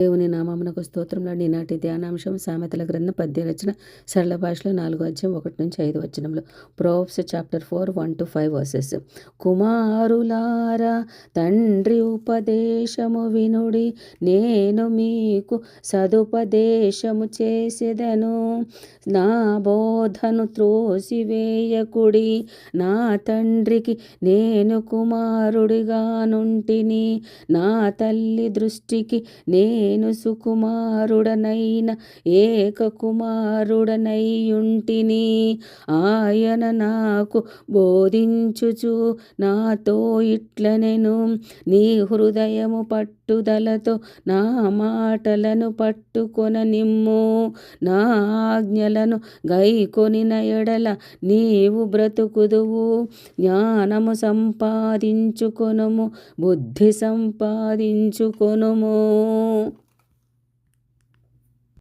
దేవుని నామమునకు స్తోత్రంలో ఈనాటి ధ్యానాంశం సామెతల గ్రంథం 10 రచన సరళ భాషలో 4 అధ్యాయం 1-5 వచనంలో. Proverbs chapter 4 1-5 verses. కుమారులారా తండ్రి ఉపదేశము వినుడి, నేను మీకు సదుపదేశము చేసేదను. నా బోధను త్రోసివేయకుడి, నా తండ్రికి నేను కుమారుడిగా నుంటిని, నా తల్లి దృష్టికి నేను సుకుమారుడనైన ఏక కుమారుడనైయుంటిని. ఆయన నాకు బోధించుచు నాతో ఇట్లనెను, నీ హృదయము పట్టుదలతో నా మాటలను పట్టుకొననిమ్ము. నా ఆజ్ఞలను గైకొనిన ఎడల నీవు బ్రతుకుదువు. జ్ఞానము సంపాదించుకొనుము, బుద్ధి సంపాదించుకొనుము.